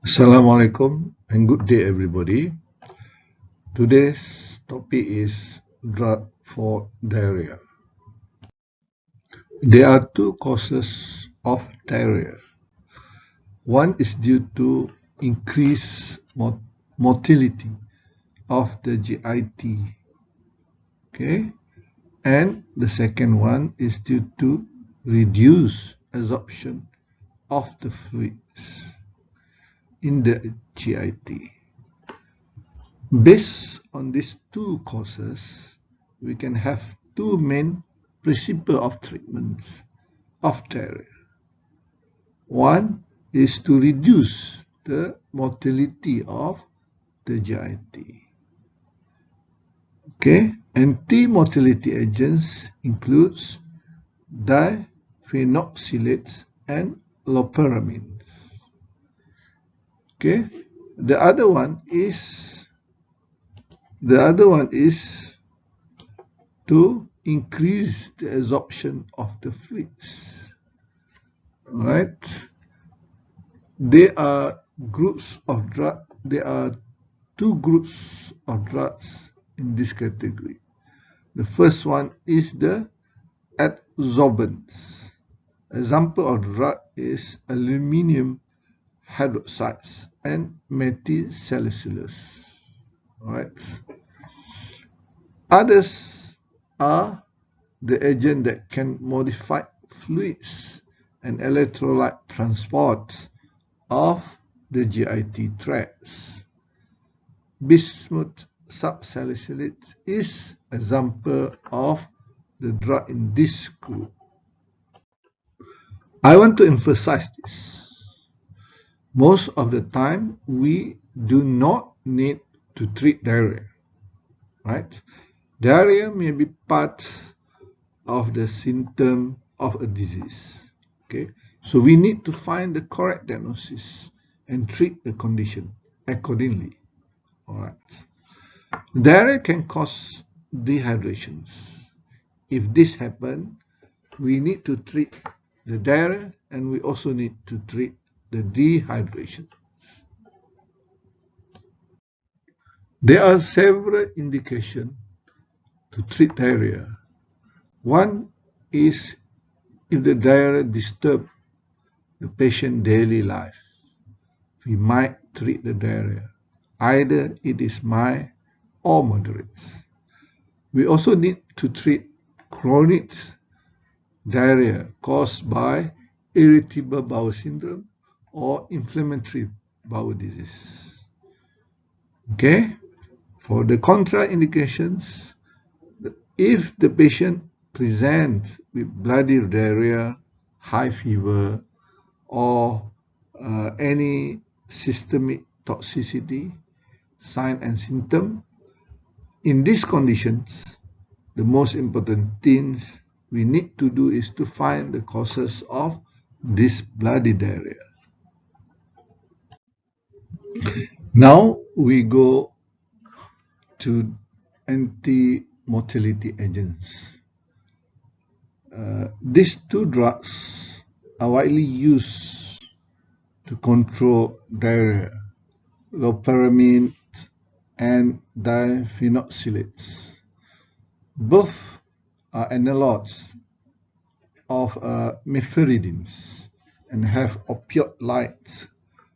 Assalamualaikum and good day everybody. Today's topic is drug for diarrhea. There are two causes of diarrhea. One is due to increased motility of the GIT, okay? And the second one is due to reduced absorption of the fluids in the GIT. Based on these two causes, we can have two main principles of treatment of diarrhea. One is to reduce the motility of the GIT. Okay, anti-motility agents includes diphenoxylates and loperamide. Okay, the other one is to increase the absorption of the fluids. Right? There are two groups of drugs in this category. The first one is the adsorbents. Example of drug is aluminium hydroxides and methylsalicylase. Right? Others are the agent that can modify fluids and electrolyte transport of the GIT tracts. Bismuth subsalicylate is example of the drug in this group. I want to emphasize this. Most of the time, we do not need to treat diarrhea, right? Diarrhea may be part of the symptom of a disease. Okay, so we need to find the correct diagnosis and treat the condition accordingly. All right. Diarrhea can cause dehydration. If this happens, we need to treat the diarrhea and we also need to treat the dehydration. There are several indications to treat diarrhea. One is if the diarrhea disturbs the patient's daily life. We might treat the diarrhea. Either it is mild or moderate. We also need to treat chronic diarrhea caused by irritable bowel syndrome or inflammatory bowel disease. Okay, for the contraindications, if the patient presents with bloody diarrhea, high fever, or any systemic toxicity, sign and symptom, in these conditions, the most important things we need to do is to find the causes of this bloody diarrhea. Now we go to anti-motility agents. These two drugs are widely used to control diarrhea, loperamide and diphenoxylates. Both are analogs of miferidines and have opioid-like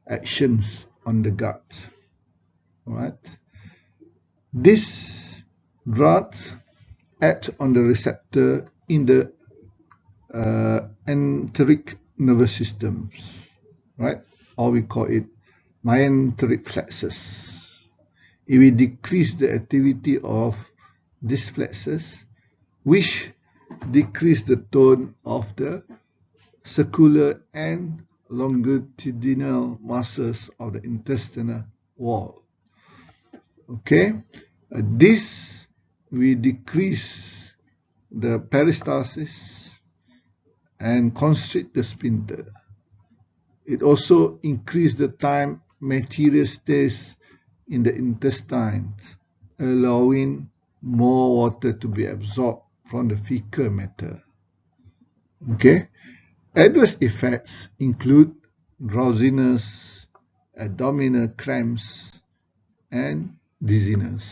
actions on the gut. All right. These drugs act on the receptor in the enteric nervous systems, right? Or we call it myenteric plexus. If we decrease the activity of this plexus, which decrease the tone of the circular and longitudinal muscles of the intestinal wall. Okay, this we decrease the peristalsis and constrict the sphincter. It also increases the time material stays in the intestines, allowing more water to be absorbed from the fecal matter. Okay, adverse effects include drowsiness, abdominal cramps, and dizziness.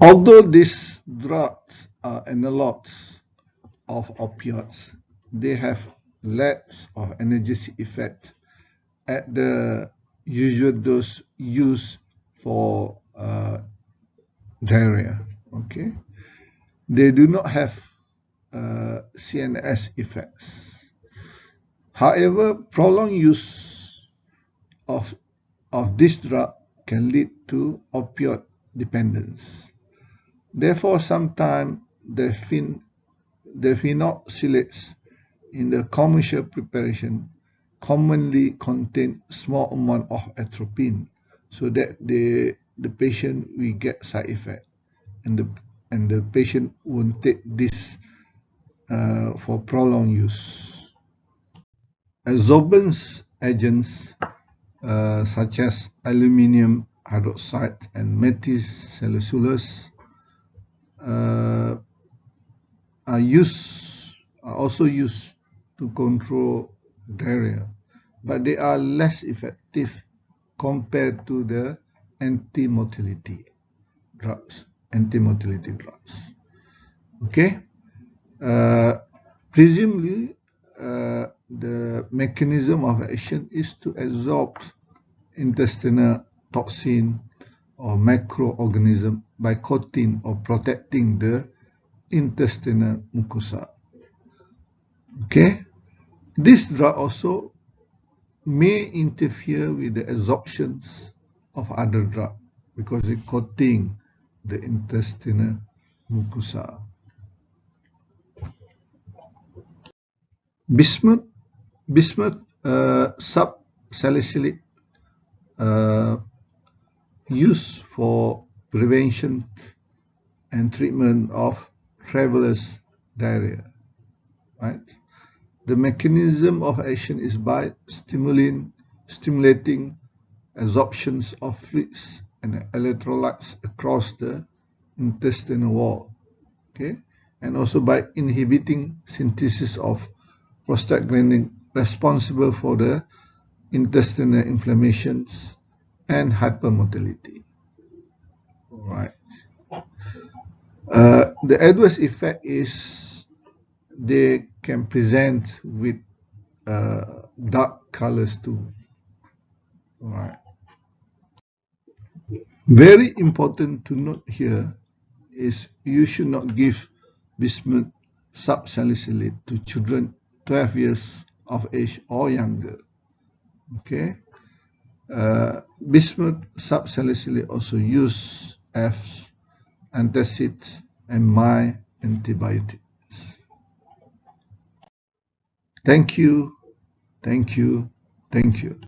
Although these drugs are analogs of opioids, they have less of analgesic effect at the usual dose used for diarrhea. Okay, they do not have CNS effects. However, prolonged use of this drug can lead to opioid dependence. Therefore, sometimes the phenoxylates in the commercial preparation commonly contain small amount of atropine, so that the patient will get side effect, and the patient won't take this for prolonged use. Absorbance agents such as aluminum hydroxide and methylcellulose uh, are also used to control diarrhea, but they are less effective compared to the anti-motility drugs. Okay, uh, presumably the mechanism of action is to absorb intestinal toxin or microorganism by coating or protecting the intestinal mucosa. Okay, this drug also may interfere with the absorptions of other drug because it coating the intestinal mucosa. Bismuth subsalicylate used for prevention and treatment of traveler's diarrhea. Right? The mechanism of action is by stimulating absorptions of fluids and electrolytes across the intestinal wall. Okay, and also by inhibiting synthesis of prostaglandin responsible for the intestinal inflammations and hypermotility. Right. The adverse effect is they can present with dark colors too. Right. Very important to note here is you should not give bismuth subsalicylate to children 12 years of age or younger. Okay. Bismuth subsalicylate also used as antacids and mild antibiotics. Thank you, thank you, thank you.